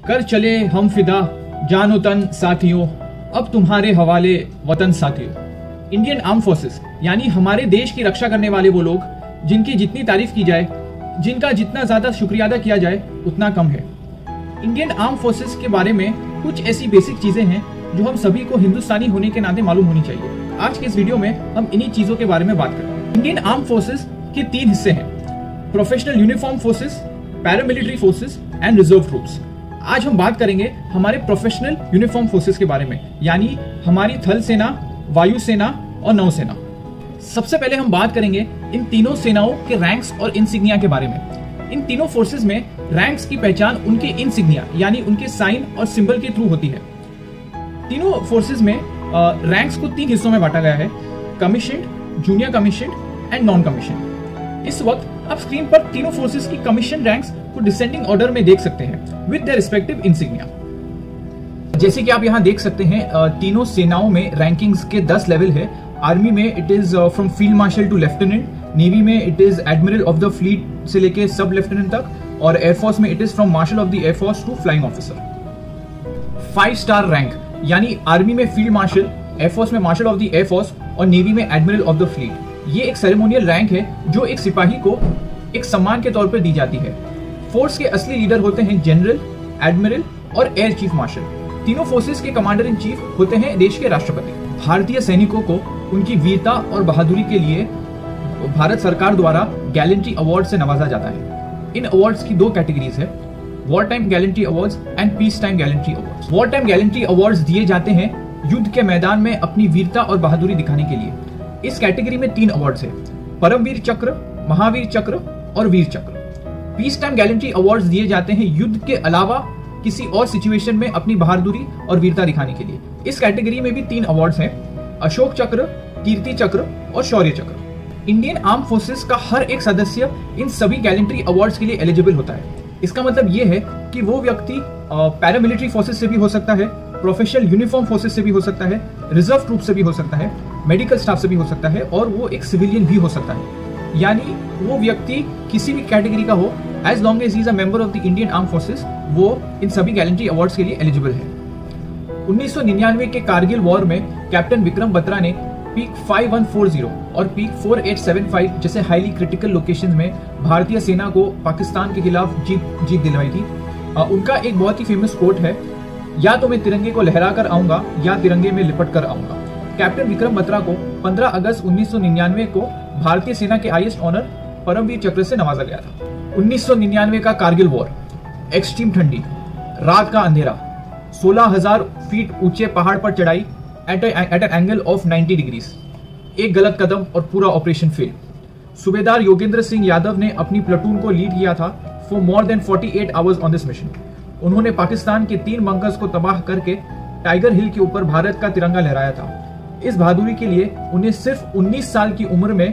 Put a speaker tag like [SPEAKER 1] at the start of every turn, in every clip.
[SPEAKER 1] कर चले हम फिदा जानो तन साथियों, अब तुम्हारे हवाले वतन साथियों। इंडियन आर्म फोर्सेस यानी हमारे देश की रक्षा करने वाले वो लोग जिनकी जितनी तारीफ की जाए, जिनका जितना ज्यादा शुक्रिया अदा किया जाए उतना कम है। इंडियन आर्म फोर्सेस के बारे में कुछ ऐसी बेसिक चीजें हैं जो हम सभी को हिंदुस्तानी होने के नाते मालूम होनी चाहिए। आज के इस वीडियो में हम इन्हीं चीजों के बारे में बात करेंगे। इंडियन आर्म फोर्सेस के 3 हिस्से हैं: professional uniform forces, paramilitary forces and reserve troops. आज हम बात करेंगे हमारे प्रोफेशनल यूनिफॉर्म फोर्सेस के बारे में, यानी हमारी थल सेना, वायुसेना और नौसेना। सबसे पहले हम बात करेंगे इन तीनों सेनाओं के रैंक्स और इंसिग्निया के बारे में। इन तीनों फोर्सेस में रैंक्स की पहचान उनके इंसिग्निया यानी उनके साइन और सिंबल के थ्रू होती है। तीनों फोर्सेस में रैंक्स को 3 हिस्सों में बांटा गया है: commissioned, junior commissioned and non commissioned. इस वक्त आप स्क्रीन पर तीनों फोर्सेस की कमीशन रैंक्स को डिसेंडिंग ऑर्डर में देख सकते हैं विद देयर रिस्पेक्टिव इंसिग्निया। जैसे कि आप यहाँ देख सकते हैं, तीनों सेनाओं में रैंकिंग्स के 10 लेवल है। आर्मी में it is from field marshal to lieutenant, navy में it is admiral of the fleet से लेके सब लेफ्टिनेंट तक, और एयरफोर्स में it is from marshal of the air force to flying officer. 5 star rank यानी army में field marshal, air force में marshal of the air force और नेवी में एडमिरल ऑफ द फ्लीट। ये एक सेरेमोनियल रैंक है जो एक सिपाही को एक सम्मान के तौर पर दी जाती है। फोर्स के असली लीडर होते हैं जनरल, एडमिरल और एयर चीफ मार्शल। तीनों फोर्सेस के कमांडर इन चीफ होते हैं देश के राष्ट्रपति। भारतीय सैनिकों को उनकी वीरता और बहादुरी के लिए भारत सरकार द्वारा गैलेंट्री अवार्ड से नवाजा जाता है। इन अवार्ड्स की 2 कैटेगरीज है: war time gallantry awards and peace time gallantry awards. War time gallantry awards दिए जाते हैं युद्ध के मैदान में अपनी वीरता और बहादुरी दिखाने के लिए। इस कैटेगरी में 3 अवार्ड्स है: परमवीर चक्र, महावीर चक्र और वीर चक्र। पीस टाइम गैलेंट्री अवार्ड्स दिए जाते हैं युद्ध के अलावा किसी और सिचुएशन में अपनी बहादुरी और वीरता दिखाने के लिए। इस कैटेगरी में भी 3 अवार्ड्स हैं: अशोक चक्र, कीर्ति चक्र और शौर्य चक्र। इंडियन आर्म फोर्सेस का हर एक सदस्य इन सभी गैलेंट्री अवार्ड्स के लिए एलिजिबल होता है। इसका मतलब ये है कि वो व्यक्ति पैरामिलिट्री फोर्सेस से भी हो सकता है, प्रोफेशनल यूनिफॉर्म फोर्सेस से भी हो सकता है, रिजर्व ट्रूप से भी हो सकता है, मेडिकल स्टाफ से भी हो सकता है, और वो एक सिविलियन भी हो सकता है। यानी वो व्यक्ति किसी भी कैटेगरी का हो, as long as he is a member of the Indian arm forces, वो इन सभी गैलेंट्री अवार्ड्स के लिए एलिजिबल है। 1999 के कारगिल वॉर में कैप्टन विक्रम बत्रा ने पीक 5140 और पीक 4875 जैसे हाईली क्रिटिकल लोकेशंस में भारतीय सेना को पाकिस्तान के खिलाफ जीत दिलवाई थी। उनका एक बहुत ही फेमस कोट है: या तो मैं तिरंगे को लहरा कर आऊंगा या तिरंगे में लिपट कर आऊंगा। कैप्टन विक्रम बत्रा को 15 अगस्त 1999 को भारतीय सेना के हाईएस्ट ऑनर परमवीर चक्र से नवाजा गया था। 1999 का कारगिल वॉर, एक्सट्रीम ठंडी, रात का अंधेरा, 16,000 फीट ऊंचे पहाड़ पर चढ़ाई at an angle of 90 degrees, एक गलत कदम और पूरा ऑपरेशन फेल। सूबेदार योगेंद्र सिंह यादव ने अपनी प्लाटून को लीड किया था for more than 48 hours on this mission. उन्होंने पाकिस्तान के 3 बंकर्स को तबाह करके टाइगर हिल के ऊपर भारत का तिरंगा लहराया था। इस बहादुरी के लिए उन्हें सिर्फ 19 साल की उम्र में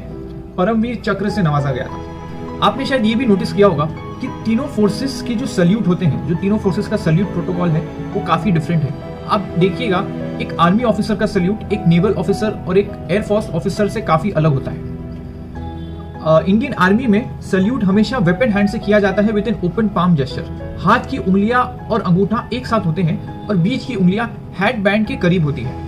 [SPEAKER 1] परमवीर चक्र से नवाजा गया था। आपने शायद ये भी नोटिस किया होगा कि तीनों फोर्सेस के जो सल्यूट होते हैं, जो तीनों फोर्सेस का सल्यूट प्रोटोकॉल है, वो काफी डिफरेंट है। आप देखिएगा, एक आर्मी ऑफिसर का सल्यूट एक नेवल ऑफिसर और एक एयरफोर्स ऑफिसर से काफी अलग होता है। इंडियन आर्मी में सल्यूट हमेशा वेपन हैंड से किया जाता है with an open palm gesture. हाथ की उंगलियां और अंगूठा एक साथ होते हैं और बीच की उंगलियां हेड बैंड के करीब होती है।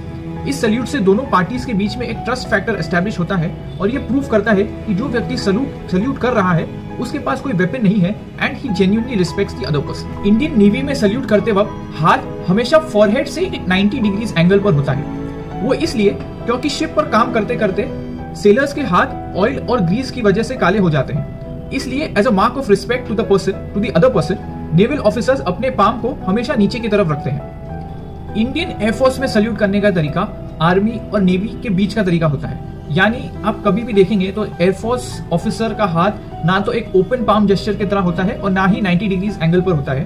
[SPEAKER 1] इस सल्यूट से दोनों पार्टीज के बीच में एक ट्रस्ट फैक्टर एस्टैब्लिश होता है और ये प्रूव करता है कि जो व्यक्ति सल्यूट कर रहा है उसके पास कोई वेपन नहीं है and he genuinely respects the other person. Indian navy में सल्यूट करते वक्त हाथ हमेशा फॉरहेड से एक 90 डिग्रीज एंगल पर होता है। वो इसलिए क्योंकि शिप पर काम करते करते सेलर्स के हाथ ऑयल और ग्रीस की वजह से काले हो जाते हैं। इसलिए as a mark of respect to the other person, naval officers अपने पाम को हमेशा नीचे की तरफ रखते हैं। इंडियन एयरफोर्स में सल्यूट करने का तरीका आर्मी और नेवी के बीच का तरीका होता है। यानी आप कभी भी देखेंगे तो एयरफोर्स ऑफिसर का हाथ ना तो एक ओपन पाम जेस्चर की तरह होता है और ना ही 90 डिग्रीज एंगल पर होता है।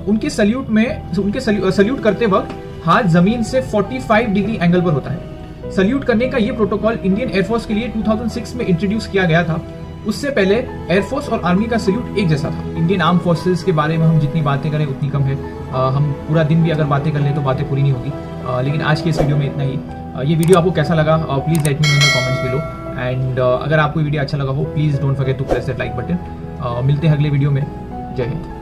[SPEAKER 1] उनके सल्यूट करते वक्त हाथ जमीन से 45 डिग्री एंगल पर होता है। सल्यूट करने का ये प्रोटोकॉल इंडियन एयरफोर्स के लिए 2006 में इंट्रोड्यूस किया गया था। उससे पहले एयरफोर्स और आर्मी का सल्यूट एक जैसा था। इंडियन आर्म फोर्सेस के बारे में हम जितनी बातें करें उतनी कम है। हम पूरा दिन भी अगर बातें कर लें तो बातें पूरी नहीं होगी। लेकिन आज के इस वीडियो में इतना ही। ये वीडियो आपको कैसा लगा please let me know in the comments below. And अगर आपको वीडियो अच्छा लगा हो please don't forget to press that like button. मिलते हैं अगले वीडियो में। जय हिंद।